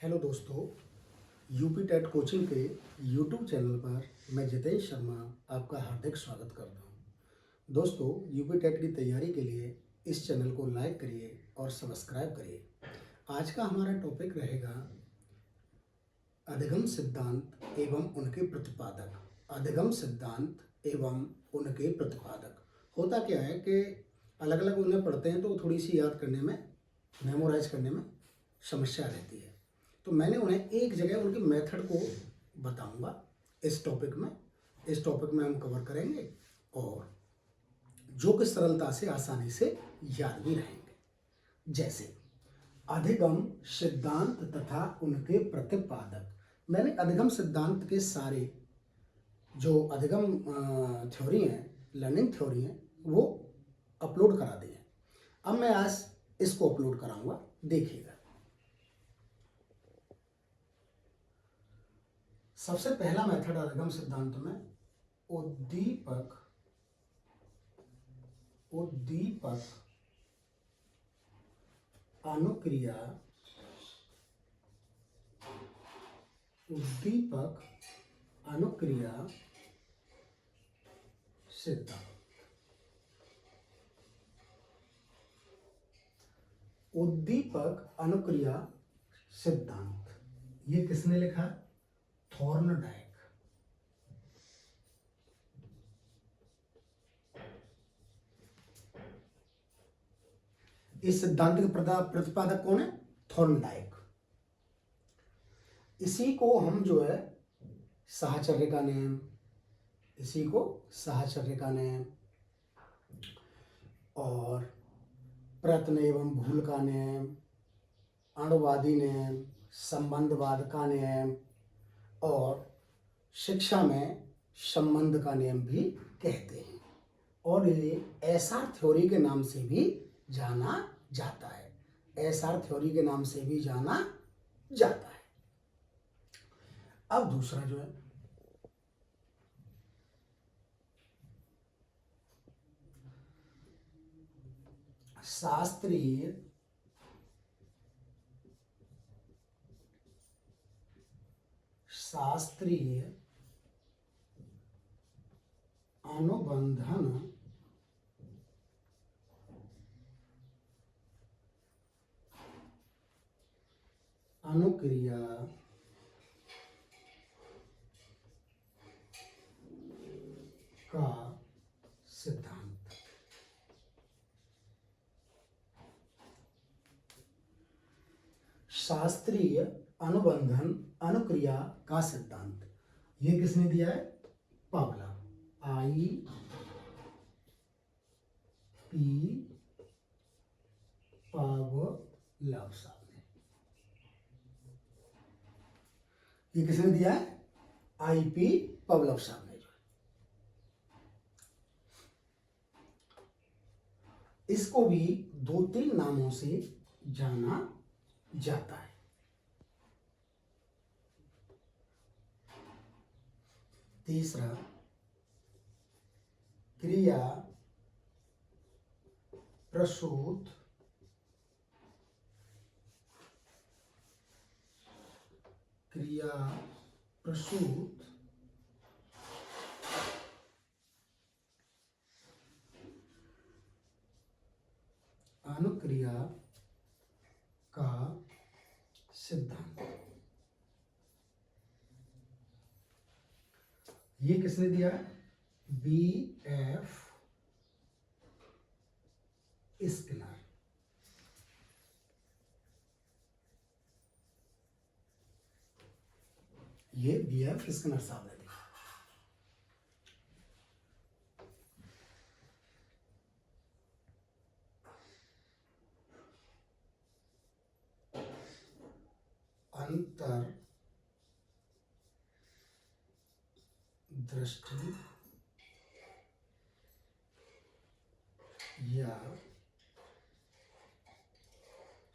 Hello दोस्तों, UP TET coaching के YouTube channel पर मैं जितेश शर्मा आपका हार्दिक स्वागत करता हूं। दोस्तों, यूपी टेट की तैयारी के लिए इस चैनल को लाइक करिए और सब्सक्राइब करिए। आज का हमारा टॉपिक रहेगा अधिगम सिद्धांत एवं उनके प्रतिपादक। अधिगम सिद्धांत एवं उनके प्रतिपादक होता क्या है कि अलग अलग उन्हें पढ़ते हैं तो थोड़ी सी याद करने में, मेमोराइज करने में समस्या रहती है। तो मैंने उन्हें एक जगह उनके मेथड को बताऊंगा इस टॉपिक में। इस टॉपिक में हम कवर करेंगे और जो कि सरलता से, आसानी से याद भी रहेंगे। जैसे अधिगम सिद्धांत तथा उनके प्रतिपादक। मैंने अधिगम सिद्धांत के सारे जो अधिगम थ्योरी हैं, लर्निंग थ्योरी हैं, वो अपलोड करा दिए हैं। अब मैं आज इसको अपलोड कराऊंगा, देखिएगा। सबसे पहला मेथड अधिगम सिद्धांत में उद्दीपक अनुक्रिया सिद्धांत। उद्दीपक अनुक्रिया सिद्धांत ये किसने लिखा? थॉर्नडाइक। इस सिद्धांत के प्रतिपादक कौन है? थॉर्नडाइक। इसी को हम जो है साहचर्य का नियम, इसी को साहचर्य का नियम और प्रयत्न एवं भूल का नियम, अणुवादी नियम, संबंधवाद का नियम और शिक्षा में संबंध का नियम भी कहते हैं। और ये एसआर थ्योरी के नाम से भी जाना जाता है। एसआर थ्योरी के नाम से भी जाना जाता है। अब दूसरा जो है शास्त्रीय अनुबंधन अनुक्रिया का सिद्धांत। शास्त्रीय अनुबंधन अनुक्रिया का सिद्धांत ये किसने दिया है? पावलोव। पावलोव साहब ने। ये किसने दिया है? IP पावलोव साहब ने। इसको भी 2-3 नामों से जाना जाता है। तीसरा क्रिया प्रसूत अनुक्रिया का सिद्धांत। ये किसने दिया है? BF Skinner. ये BF स्किनर साहब ने दिया। अंतर दृष्टि या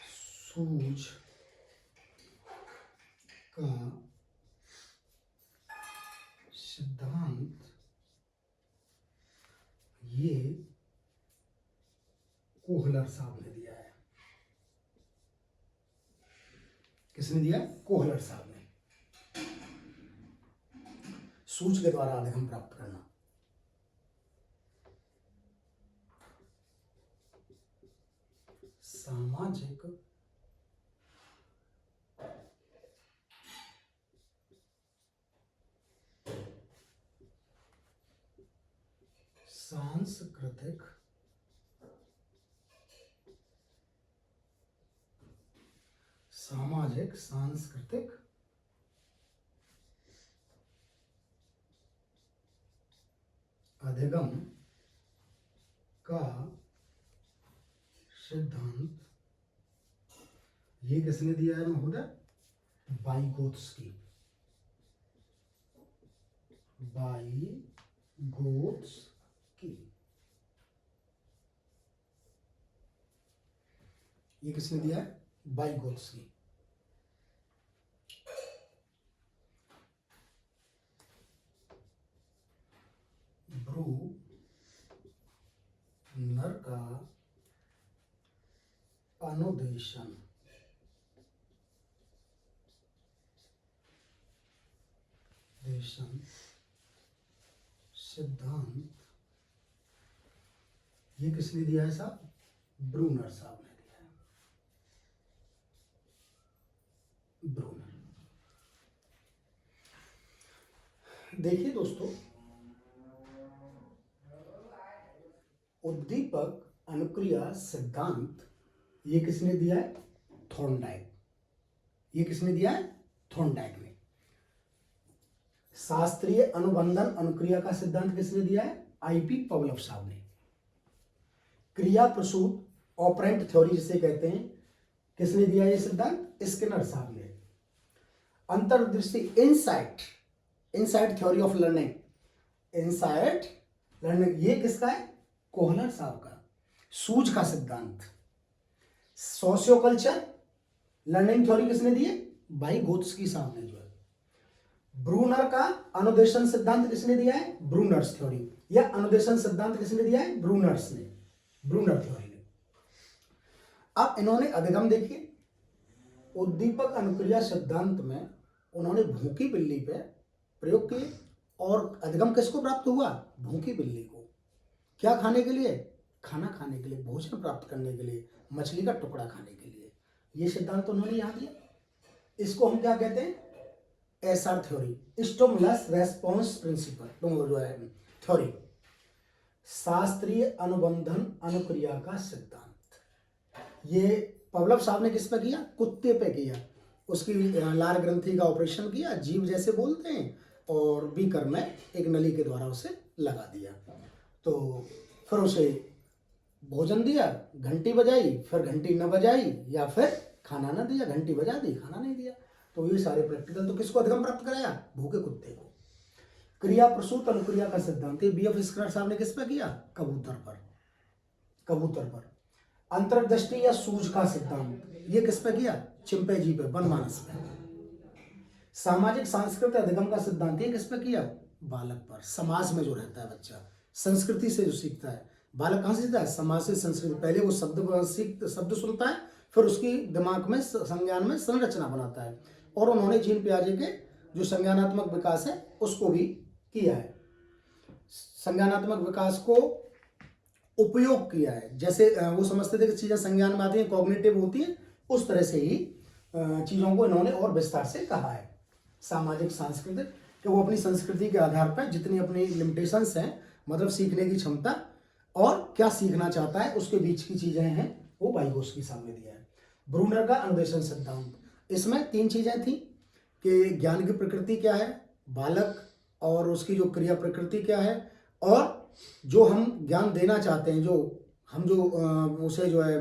सूझ का सिद्धांत ये कोहलर साहब ने दिया है। किसने दिया? कोहलर साहब ने। सूझ के द्वारा अधिगम प्राप्त करना। सामाजिक सांस्कृतिक सांस्कृतिक अधिगम का सिद्धांत, ये किसने दिया है महोदय? वाइगोत्स्की। वाइगोत्स्की, ये किसने दिया है? वाइगोत्स्की। ब्रूनर का अनुदेशन सिद्धांत, ये किसने दिया है साहब? ब्रूनर साहब ने दिया है। ब्रूनर। देखिए दोस्तों, उद्दीपक अनुक्रिया सिद्धांत, ये किसने दिया है? थॉर्नडाइक। ये किसने दिया है? थॉर्नडाइक ने। शास्त्रीय अनुबंधन अनुक्रिया का सिद्धांत किसने दिया है? आईपी पवलव साहब ने। क्रिया प्रसूत ऑपरेंट थ्योरी जिसे कहते हैं, किसने दिया ये सिद्धांत? स्किनर साहब ने। अंतर्दृष्टि insight theory of learning, insight learning, ये किसका है? कोहलर साहब का। सूझ का सिद्धांत, सोशियोकल्चर लर्निंग थ्योरी किसने दी है? वाइगोत्स्की साहब ने जो है। ब्रूनर का अनुदेशन सिद्धांत किसने दिया है? Brunner's theory. या अनुदेशन सिद्धांत किसने दिया है? ब्रूनर्स ने, ब्रूनर थ्योरी ने। अब इन्होंने अधिगम देखिए, उद्दीपक अनुक्रिया सिद्धांत में उन्होंने भूखी बिल्ली पे प्रयोग किए और अधिगम किसको प्राप्त हुआ? भूखी बिल्ली को। क्या खाने के लिए? खाना खाने के लिए, भोजन प्राप्त करने के लिए, मछली का टुकड़ा खाने के लिए। ये सिद्धांत उन्होंने यहाँ दिया। इसको हम क्या कहते हैं? SR theory, stimulus response principle जो है थ्योरी। शास्त्रीय अनुबंधन अनुक्रिया का सिद्धांत, ये पवलव साहब ने किस पे किया? कुत्ते पे किया। उसकी लार ग्रंथि का ऑपरेशन किया, जीभ जैसे बोलते हैं, और बीकर में एक नली के द्वारा उसे लगा दिया। तो फिर उसे भोजन दिया, घंटी बजाई, फिर घंटी न बजाई, या फिर खाना न दिया, घंटी बजा दी, खाना नहीं दिया। तो ये सारे प्रैक्टिकल तो किसको अधिगम प्राप्त कराया? भूखे कुत्ते को। क्रिया प्रसूत अनुक्रिया का सिद्धांत बीएफ स्किनर साहब ने किस पे किया? कबूतर पर। कबूतर पर। अंतर्दृष्टि या सूझ का सिद्धांत, ये किस पे किया? चिंपैंजी पे, वनमानस पे। सामाजिक सांस्कृतिक अधिगम का सिद्धांत ये किस पे किया? बालक पर, समाज में जो रहता है बच्चा, संस्कृति से जो सीखता है। बालक कहाँ से सीखता है? समाज से, संस्कृति। पहले वो शब्द सुनता है, फिर उसकी दिमाग में संज्ञान में संरचना बनाता है। और उन्होंने जीन पियाजे के जो संज्ञानात्मक विकास है उसको भी किया है, संज्ञानात्मक विकास को उपयोग किया है। जैसे वो समझते थे कि चीजें संज्ञान में आती हैं, कॉग्निटिव होती हैं, उस तरह से ही चीजों को इन्होंने और विस्तार से कहा है। सामाजिक सांस्कृतिक, कि वो अपनी संस्कृति के आधार पर जितनी अपनी लिमिटेशंस हैं, मतलब सीखने की क्षमता और क्या सीखना चाहता है, उसके बीच की चीजें हैं, वो वाइगोत्स्की साहब ने दिया है। ब्रूनर का अनुदेशन सिद्धांत, इसमें 3 चीजें थी कि ज्ञान की प्रकृति क्या है, बालक और उसकी जो क्रिया प्रकृति क्या है, और जो हम ज्ञान देना चाहते हैं, जो हम जो उसे जो है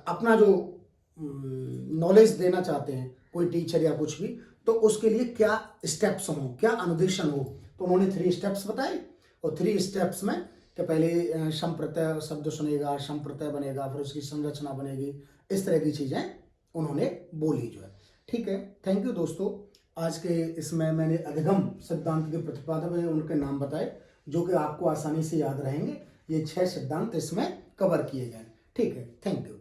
अपना जो नॉलेज देना चाहते हैं, कोई टीचर या कुछ भी, तो उसके लिए क्या स्टेप्स हों, क्या अनुदेशन हो। तो उन्होंने 3 स्टेप्स बताए, और 3 स्टेप्स में कि पहले शम प्रत्यय शब्द सुनेगा, शम प्रत्यय बनेगा, फिर उसकी संरचना बनेगी, इस तरह की चीज़ें उन्होंने बोली जो है। ठीक है, थैंक यू दोस्तों। आज के इसमें मैंने अधिगम सिद्धांत के प्रतिपादक में उनके नाम बताए, जो कि आपको आसानी से याद रहेंगे। ये 6 सिद्धांत इसमें कवर किए गए। ठीक है, थैंक यू।